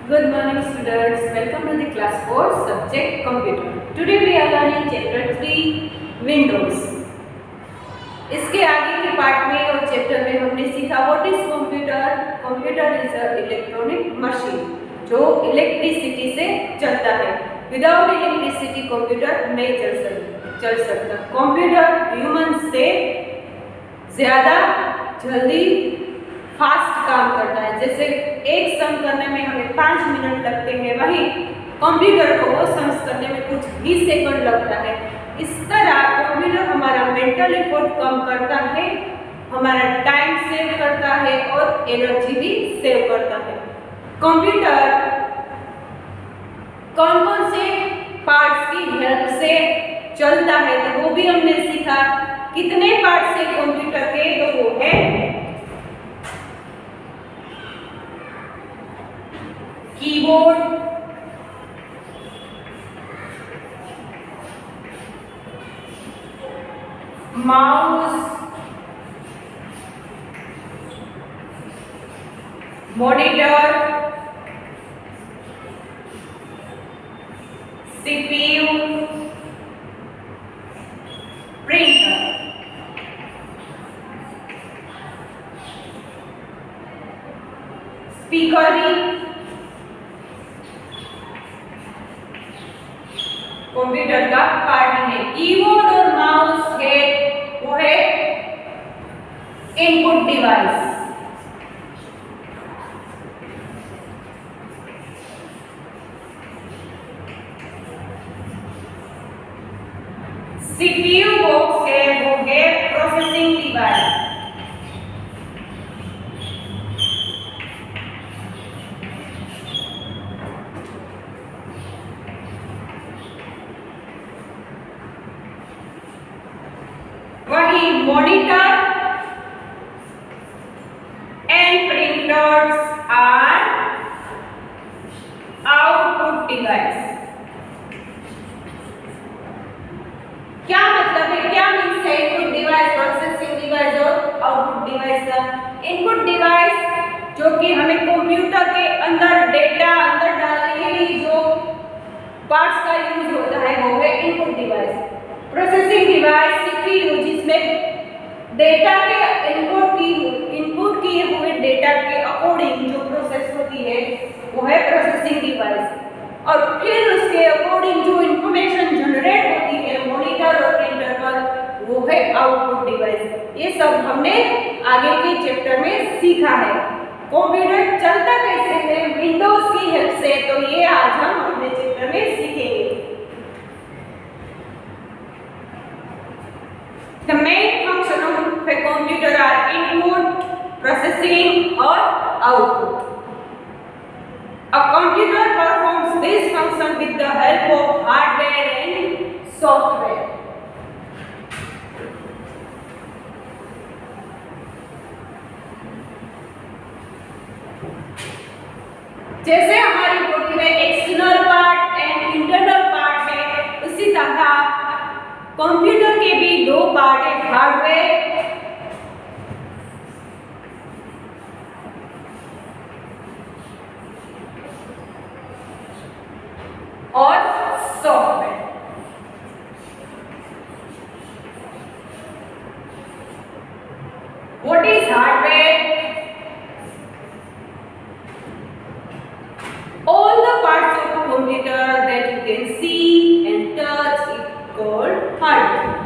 Good morning students. Welcome to the class 4 subject computer. Today we are learning chapter 3 Windows. इसके आगे के part में और chapter में हमने सीखा what is computer. Computer is a electronic machine जो इलेक्ट्रिसिटी से चलता है. विदाउट इलेक्ट्रिसिटी कंप्यूटर नहीं चल सकता. कंप्यूटर ह्यूमन से ज़्यादा जल्दी फास्ट काम करता है. जैसे एक सम करने में हमें 5 मिनट लगते हैं, वही कंप्यूटर को वो सम्स करने में कुछ 20 सेकंड लगता है. इस तरह कंप्यूटर हमारा मेंटल एफर्ट कम करता है, हमारा टाइम सेव करता है और एनर्जी भी सेव करता है. कंप्यूटर कौन कौन से पार्ट्स की हेल्प से चलता है तो वो भी हमने सीखा. कितने पार्ट्स है कंप्यूटर के, तो वो है keyboard, mouse, monitor, CPU, printer. Speaker भी कंप्यूटर का पार्ट है. कीबोर्ड और माउस है वो है इनपुट डिवाइस. सीपीयू बॉक्स है वो है प्रोसेसिंग डिवाइस. वही monitor and printers are output device. क्या मतलब है, क्या मीन्स है इनपुट डिवाइस, प्रोसेसिंग डिवाइस और आउटपुट डिवाइस का. इनपुट डिवाइस जो कि हमें कंप्यूटर के अंदर डेटा अंदर डालने के लिए जो पार्ट्स का यूज होता है वो है input device. Processing device CPU जिसमें डेटा के इनपुट किए हुए डेटा के अकॉर्डिंग जो प्रोसेस होती है वो है प्रोसेसिंग डिवाइस. और फिर उसके अकॉर्डिंग जो इंफॉर्मेशन जनरेट होती है मॉनिटर और प्रिंटर पर वो है आउटपुट डिवाइस. ये सब हमने आगे के चैप्टर में सीखा है. कंप्यूटर चलता कैसे है विंडोज की हेल्प से, तो ये आज हम अपने चैप्टर में सीखेंगे. The main function of a computer are input, processing और output. A computer performs this function with the help of hardware and software. जैसे हमारी बॉडी में external part and internal part है, उसी तरह कंप्यूटर के भी दो पार्ट है, हार्डवेयर और software. What is hardware? All the parts of a computer that you can see and touch is called hardware.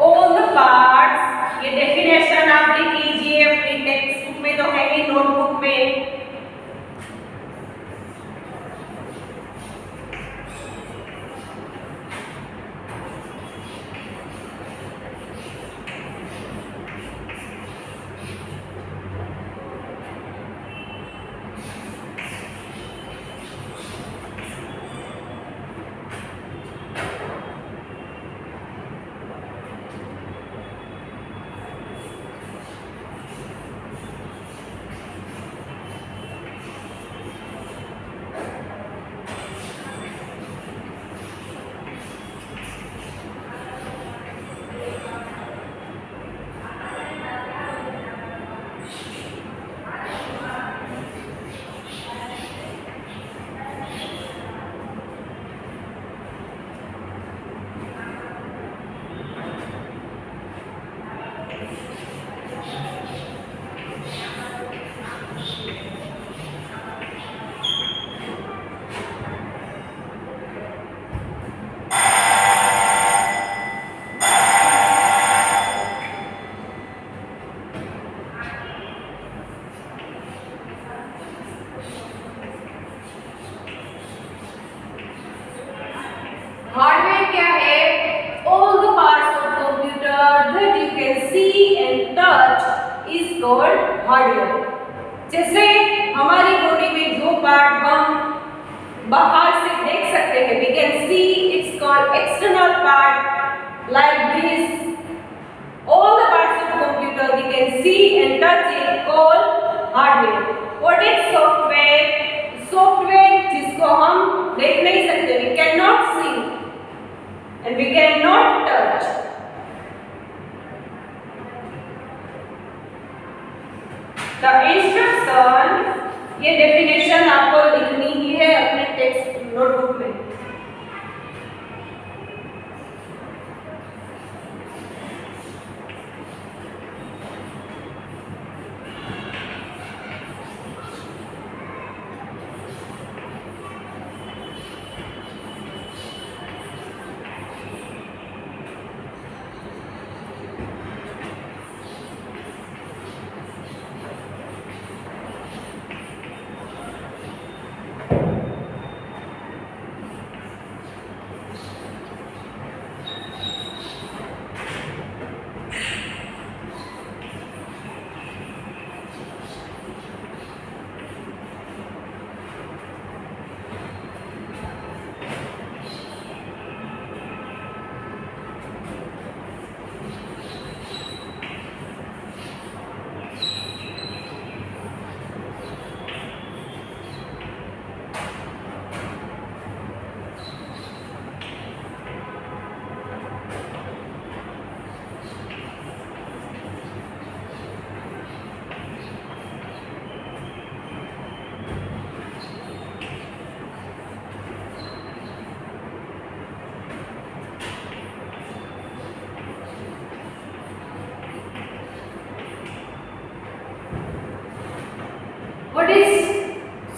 All the parts, ये डेफिनेशन आप लिख लीजिए अपनी टेक्स्ट बुक में, तो है ही नोटबुक में. called hardware. जैसे हमारी बॉडी में जो पार्ट हम बाहर से देख सकते हैं, we can see it's called external part like this. All the parts of computer we can see and touch it called hardware. What is software? Software जिसको हम देख नहीं सकते, we cannot see and we cannot touch. The instruction, ये definition आपको लिखनी ही है अपने टेक्स्ट नोटबुक में. What is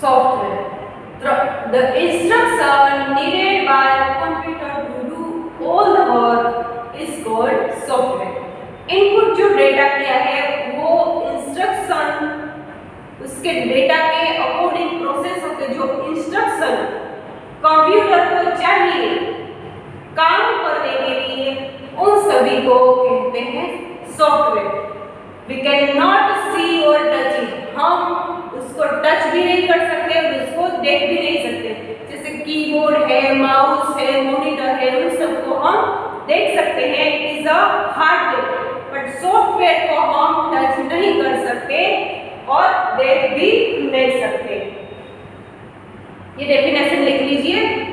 software? The instruction needed by a computer to do all the work is called software. Input जो डेटा किया है वो इंस्ट्रक्शन, उसके डेटा के अकॉर्डिंग प्रोसेस होते जो इंस्ट्रक्शन कंप्यूटर को चाहिए काम करने के लिए, उन सभी को कहते हैं software. We cannot see or touch it. हम उसको टच भी नहीं कर सकते और उसको देख भी नहीं सकते. जैसे कीबोर्ड है, माउस है, मॉनिटर है, उन सबको हम देख सकते हैं. It is a hardware. But software को हम टच नहीं कर सकते और देख भी नहीं सकते. ये डेफिनेशन लिख लीजिए.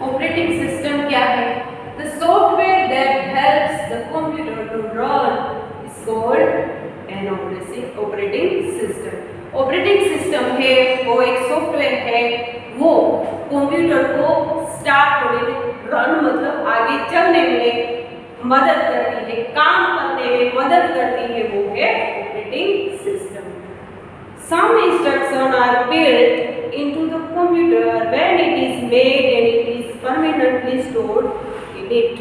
ऑपरेटिंग सिस्टम क्या है? The software that helps the computer to run is called an operating system. Operating system है वो एक सॉफ्टवेयर है, वो कंप्यूटर को स्टार्ट होने में, रन मतलब आगे चलने में मदद करती है, काम करने में मदद करती है, वो है operating system. Some instructions are built into the computer when it is made and it is permanently stored in it.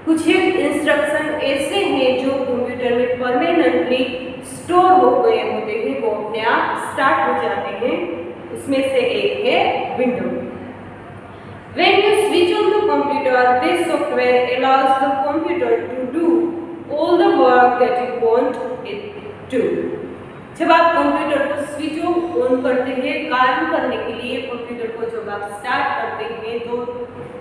कुछ एक इंस्ट्रक्शन ऐसे हैं जो कंप्यूटर में परमानेंटली स्टोर हो गए होते हैं, वो अपने आप स्टार्ट हो जाते हैं। उसमें से एक है window. When you switch on the computer, this software allows the computer to do all the work that you want it to. जब आप कंप्यूटर को स्विच ऑन करते हैं काम करने के लिए, कंप्यूटर को जब आप स्टार्ट करते हैं तो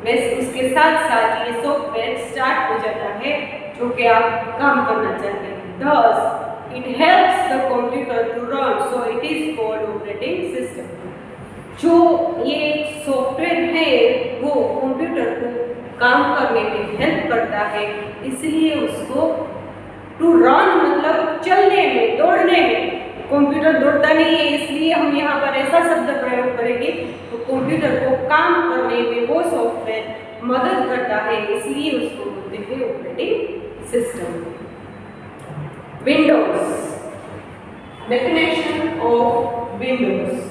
वैसे उसके साथ साथ ये सॉफ्टवेयर स्टार्ट हो जाता है जो कि आप काम करना चाहते हैं। Thus, it helps the computer to run, so it is called operating system. जो ये सॉफ्टवेयर है वो कंप्यूटर को काम करने में हेल्प करता है, इसलिए उसको टू रन मतलब चलने में, दौड़ने में। कंप्यूटर दौड़ता नहीं है, इसलिए हम यहाँ पर ऐसा शब्द प्रयोग करेंगे तो कंप्यूटर को काम करने में वो सॉफ्टवेयर मदद करता है, इसलिए उसको बोलते हैं operating system. Windows, definition of Windows.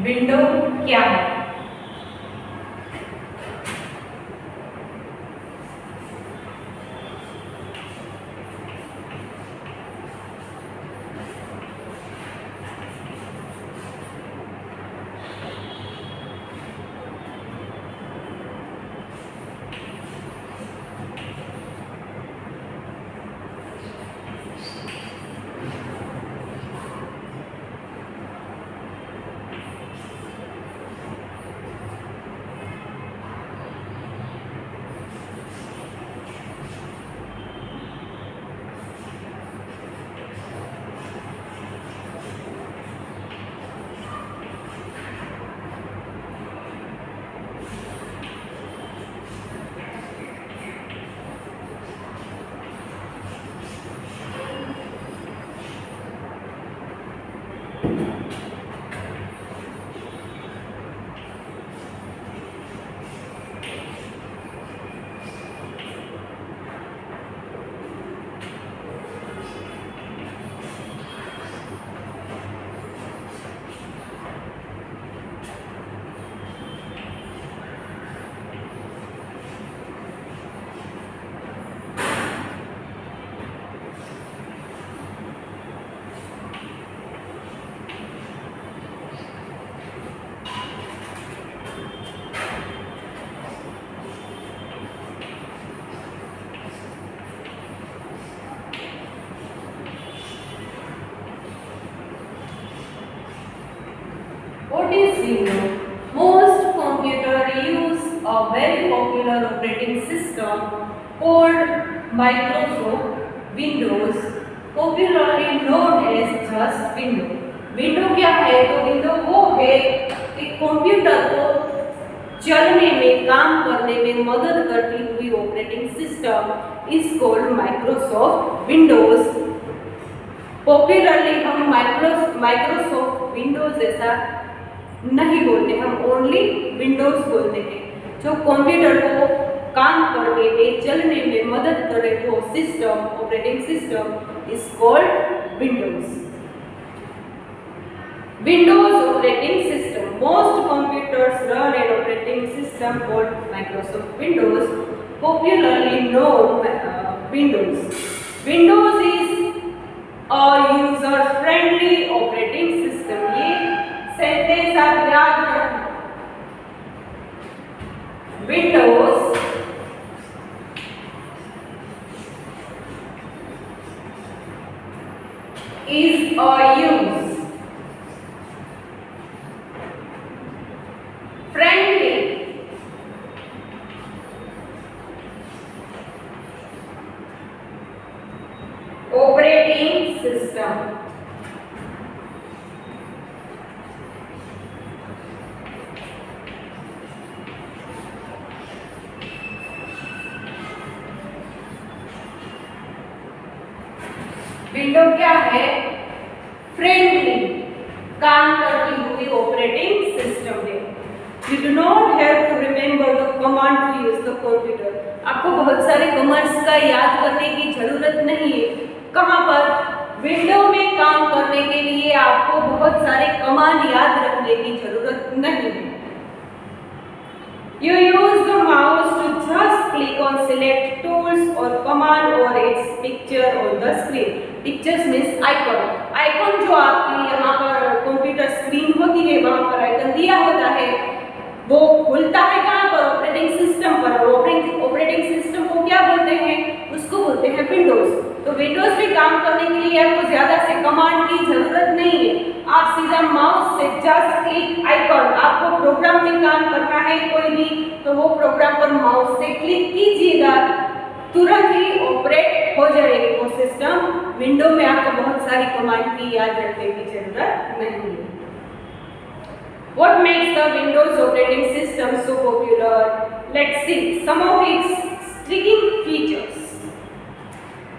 Window क्या है? What is Windows? Most computers use a very popular operating system called Microsoft Windows, popularly known as just Windows. Window क्या है? तो विंडो वो है कि कंप्यूटर को चलने में, काम करने में मदद करती हुई operating system is called Microsoft Windows. Popularly हम माइक्रोसॉफ्ट विंडोज ऐसा नहीं बोलते, हम ओनली विंडोज बोलते हैं। जो कंप्यूटर को काम करने में, चलने में मदद करे वो system, operating system is called Windows. Windows operating system. Most computers run an operating system called Microsoft Windows, popularly known Windows. Windows is a user-friendly operating system. ये सेंटेंस आप याद रखना। Windows is a विंडो क्या है? Friendly, काम करती हुई operating system है। You do not have to remember the command to use the computer. आपको बहुत सारे कमांड्स का याद करने की जरूरत नहीं है। कहाँ पर? विंडो में काम करने के लिए आपको बहुत सारे कमांड याद रखने की जरूरत नहीं है। You use the mouse to just click on select tools or command or its picture on the screen. Pictures means icon. Icon जो आपकी यहाँ पर कंप्यूटर स्क्रीन होती है वहाँ पर आइकन दिया होता है, वो खुलता है कहाँ पर? ऑपरेटिंग सिस्टम पर। ऑपरेटिंग सिस्टम को क्या बोलते हैं? उसको बोलते हैं विंडोज। तो विंडोज में काम करने के लिए आपको ज्यादा से कमांड की जरूरत नहीं है। आप सीधा माउस से जस्ट क्लिक आइकन, आपको प्रोग्राम में काम करना है कोई भी, तो वो प्रोग्राम पर माउस से क्लिक कीजिएगा, तुरंत ही ऑपरेट हो जाएगी वो सिस्टम। विंडो में आपको बहुत सारी कमांड की याद रखने की जरूरत नहीं है। What makes the Windows operating system so popular? Let's see some of its striking features.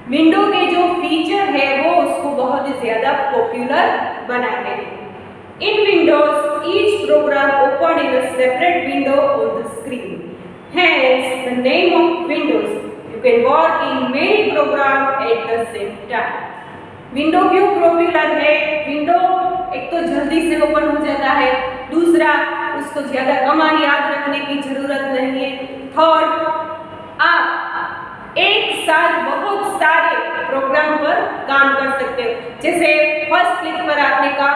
Window के जो फीचर है वो उसको बहुत ही ज्यादा पॉपुलर बनाते हैं। In Windows, each program opened in a separate window on the screen. Hence, the name of Windows. You can work in many programs at the same time. Window क्यों पॉपुलर है? Window एक तो जल्दी से open हो जाता है, दूसरा उसको ज्यादा कमांड याद रखने की जरूरत नहीं है, थर्ड आप एक साथ बहुत सारे प्रोग्राम पर काम कर सकते हो। जैसे फर्स्ट क्लिक पर आपने काम,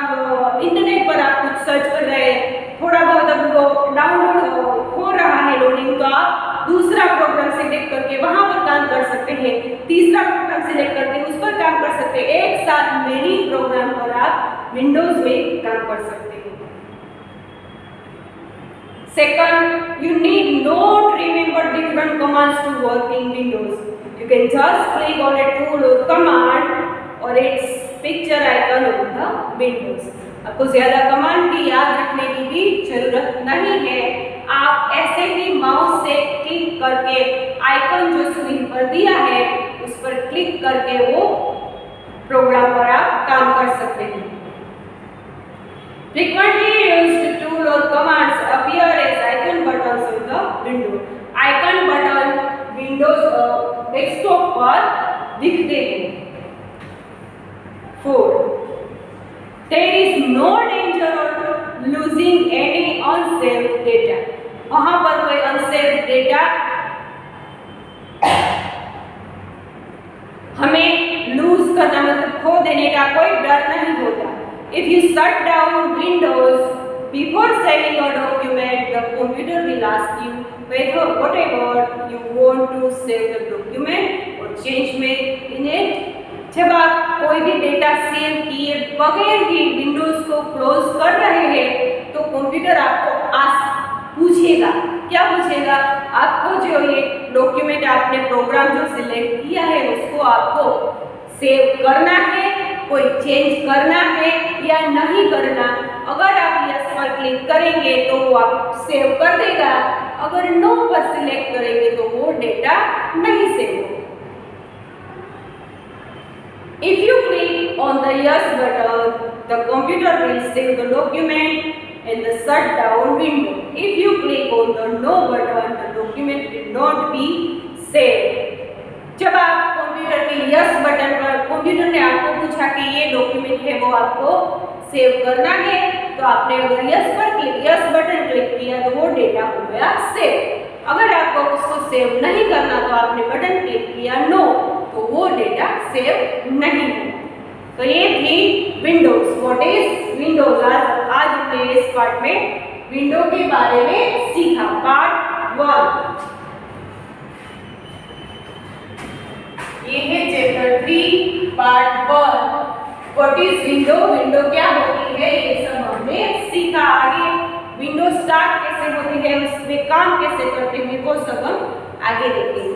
इंटरनेट पर आप कुछ सर्च कर रहे हैं, थोड़ा बहुत अब वो डाउनलोड हो रहा है लोडिंग, तो आप दूसरा प्रोग्राम सिलेक्ट करके वहां पर काम कर सकते हैं, तीसरा प्रोग्राम सिलेक्ट करके उस पर काम कर सकते हैं। एक साथ मेनी प्रोग्राम पर आप विंडोज में काम कर सकते हैं। Second, you need not remember different commands to work in Windows. You can just click on a tool or command or its picture icon on the Windows. आपको ज्यादा कमांड की याद रखने की भी जरूरत नहीं है। आप ऐसे ही माउस से क्लिक करके आइकन जो स्क्रीन पर दिया है उस पर क्लिक करके वो प्रोग्राम पर आप काम कर सकते हैं। Frequently used tool or commands appear as icon buttons on the window. Icon button Windows desktop पर दिखते हैं। 4. There is no danger of losing any unsaved data. वहाँ पर कोई unsaved डेटा हमें लूज करना मतलब खो देने का कोई डर नहीं होता। If you shut down Windows before saving a document, the computer will ask you whatever you want to save the document or change in it. जब आप कोई भी डेटा सेव किए बगैर ही विंडोज को क्लोज कर रहे हैं तो कंप्यूटर आपको पूछेगा, क्या पूछेगा? आपको जो ये डॉक्यूमेंट आपने प्रोग्राम जो सिलेक्ट किया है उसको आपको सेव करना है, कोई चेंज करना है या नहीं करना। अगर आप यस पर क्लिक करेंगे तो वो आप सेव कर देगा, अगर नो पर सिलेक्ट करेंगे तो वो डेटा नहीं सेव होगा। If you click on the yes button, the computer will save the document in the shutdown window. If you click on the no button, the document will not be saved. जब आप computer के yes button पर computer ने आपको पूछा कि ये document है वो आपको सेव करना है, तो आपने अगर यस बटन क्लिक किया तो वो डेटा हो गया सेव। अगर आपको उसको सेव नहीं करना तो आपने बटन क्लिक किया नो, तो वो डेटा सेव नहीं होगा। तो ये थी विंडोज। What is Windows? आज हमने इस पार्ट में विंडो के बारे में सीखा। पार्ट 1 ये है chapter 3 part 1। What is window? Window क्या होती है ये सब हमने सीखा। आगे विंडो स्टार्ट कैसे होती है, उसमें काम कैसे करते हैं वो सब हम आगे देखेंगे।